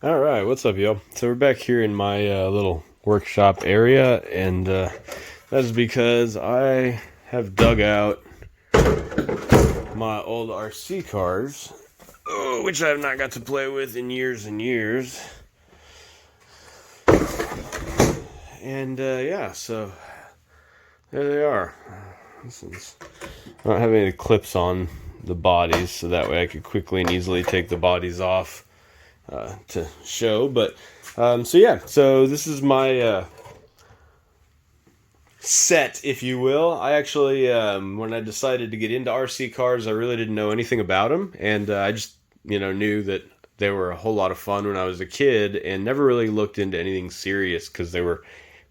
All right, what's up, y'all? So we're back here in my little workshop area, and that's because I have dug out my old RC cars, which I have not got to play with in years and years. And yeah, so there they are. I don't have any clips on the bodies, so that way I could quickly and easily take the bodies off to show. But so yeah, so this is my set, if you will. I actually, when I decided to get into RC cars, I really didn't know anything about them, and I just, knew that they were a whole lot of fun when I was a kid, and never really looked into anything serious because they were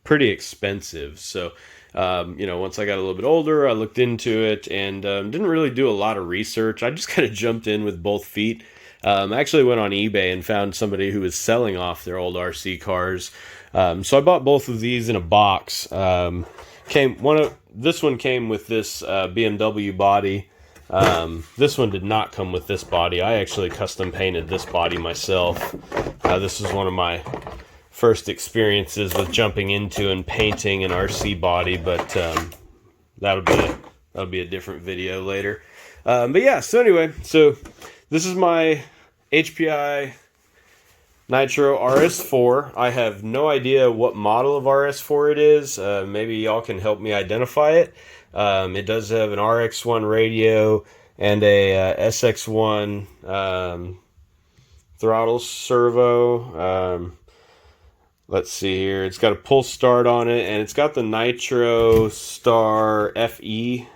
pretty expensive. So, once I got a little bit older, I looked into it and didn't really do a lot of research. I just kind of jumped in with both feet. I actually went on eBay and found somebody who was selling off their old RC cars. So I bought both of these in a box. This one came with this BMW body. This one did not come with this body. I actually custom painted this body myself. This was one of my first experiences with jumping into and painting an RC body, but that'll be a different video later. But yeah, so anyway, so this is my HPI Nitro RS4. I have no idea what model of RS4 it is. Maybe y'all can help me identify it. It does have an RX1 radio and a SX1 throttle servo. Let's see here. It's got a pull start on it, and it's got the Nitro Star FE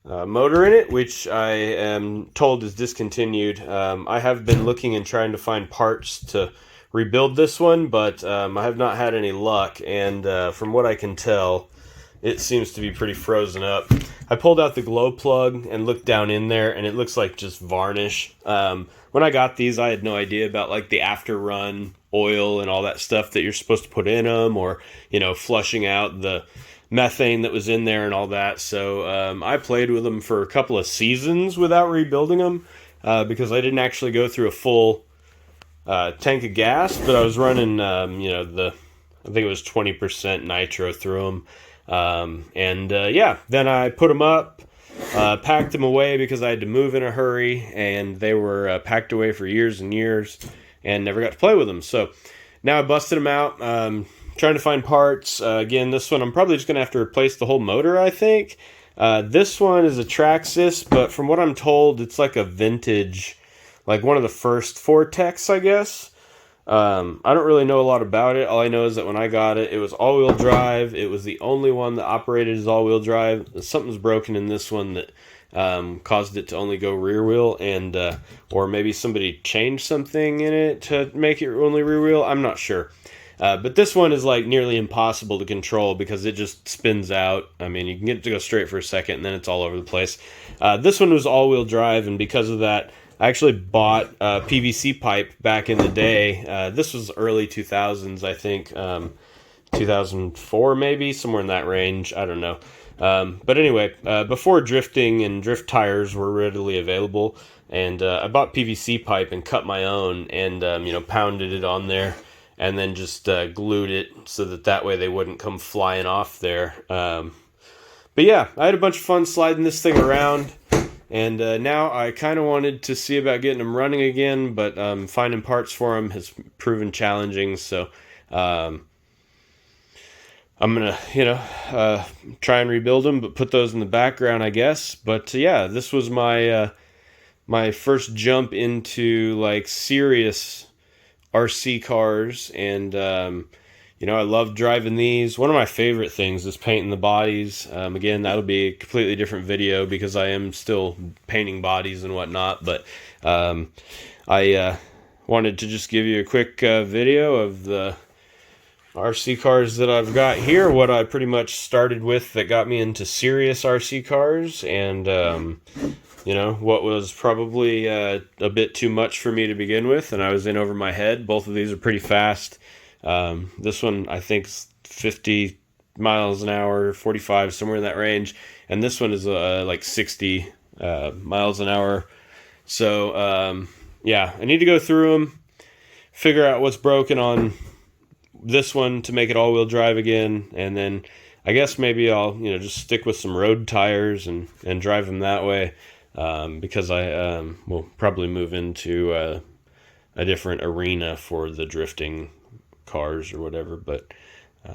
motor in it, which I am told is discontinued. I have been looking and trying to find parts to rebuild this one, but I have not had any luck, and from what I can tell, it seems to be pretty frozen up. I pulled out the glow plug and looked down in there, and it looks like just varnish. When I got these, I had no idea about like the after run oil and all that stuff that you're supposed to put in them, or flushing out the methane that was in there and all that. So I played with them for a couple of seasons without rebuilding them because I didn't actually go through a full tank of gas, but I was running I think it was 20% nitro through them. Then I put them up, packed them away because I had to move in a hurry, and they were packed away for years and years and never got to play with them. So now I busted them out, trying to find parts. Again, this one I'm probably just going to have to replace the whole motor, I think. This one is a Traxxas, but from what I'm told, it's like a vintage, like one of the first Vortex, I guess. I don't really know a lot about it. All I know is that when I got it, it was all-wheel drive. It was the only one that operated as all-wheel drive. Something's broken in this one that caused it to only go rear wheel, and or maybe somebody changed something in it to make it only rear wheel. I'm not sure. But this one is like nearly impossible to control because it just spins out. I mean, you can get it to go straight for a second, and then it's all over the place. This one was all-wheel drive, and because of that, I actually bought a PVC pipe back in the day. This was early 2000s, I think. 2004 maybe, somewhere in that range. I don't know. But anyway, before drifting and drift tires were readily available, and I bought PVC pipe and cut my own and, pounded it on there, and then just glued it so that way they wouldn't come flying off there. But yeah, I had a bunch of fun sliding this thing around. And now I kind of wanted to see about getting them running again, but finding parts for them has proven challenging. So I'm going to, try and rebuild them, but put those in the background, I guess. But yeah, this was my my first jump into like serious RC cars, and I love driving these. One of my favorite things is painting the bodies. Again, that'll be a completely different video because I am still painting bodies and whatnot. But I wanted to just give you a quick video of the RC cars that I've got here. What I pretty much started with that got me into serious RC cars, and what was probably a bit too much for me to begin with, and I was in over my head. Both of these are pretty fast. This one I think is 50 miles an hour, 45, somewhere in that range, and this one is like 60 miles an hour. So yeah, I need to go through them, figure out what's broken on this one to make it all-wheel drive again, and then I guess maybe I'll just stick with some road tires and drive them that way, because I will probably move into a different arena for the drifting cars or whatever, but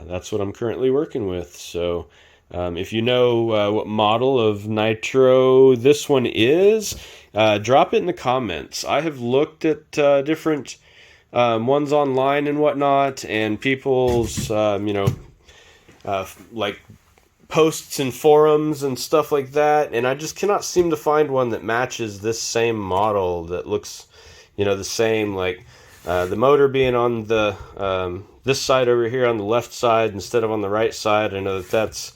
that's what I'm currently working with. So if you know what model of Nitro this one is, drop it in the comments. I have looked at different ones online and whatnot, and people's like posts and forums and stuff like that, and I just cannot seem to find one that matches this same model that looks the same, like the motor being on the this side over here on the left side instead of on the right side. I know that that's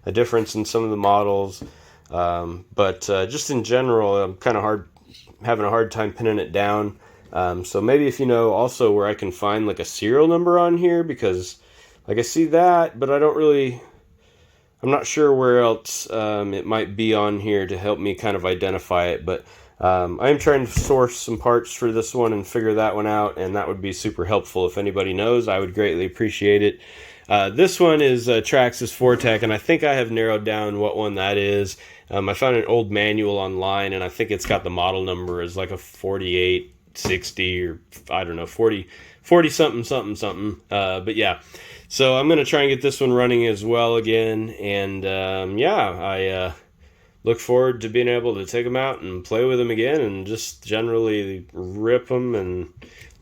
a difference in some of the models, but just in general, I'm having a hard time pinning it down. So maybe if you know also where I can find like a serial number on here, because like I see that, but I'm not sure where else it might be on here to help me kind of identify it. But I am trying to source some parts for this one and figure that one out, and that would be super helpful. If anybody knows, I would greatly appreciate it. This one is Traxxas Fortec, and I think I have narrowed down what one that is. I found an old manual online, and I think it's got the model number as like a 4860 or I don't know, 40 something something something. But yeah, so I'm going to try and get this one running as well again, and I look forward to being able to take them out and play with them again and just generally rip them and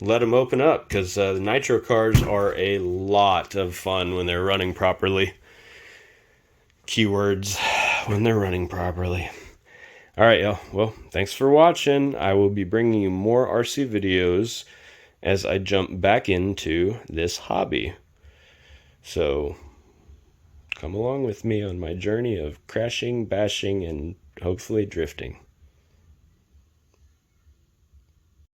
let them open up, because the Nitro cars are a lot of fun when they're running properly. Keywords, when they're running properly. All right, y'all. Well, thanks for watching. I will be bringing you more RC videos as I jump back into this hobby. So come along with me on my journey of crashing, bashing, and hopefully drifting.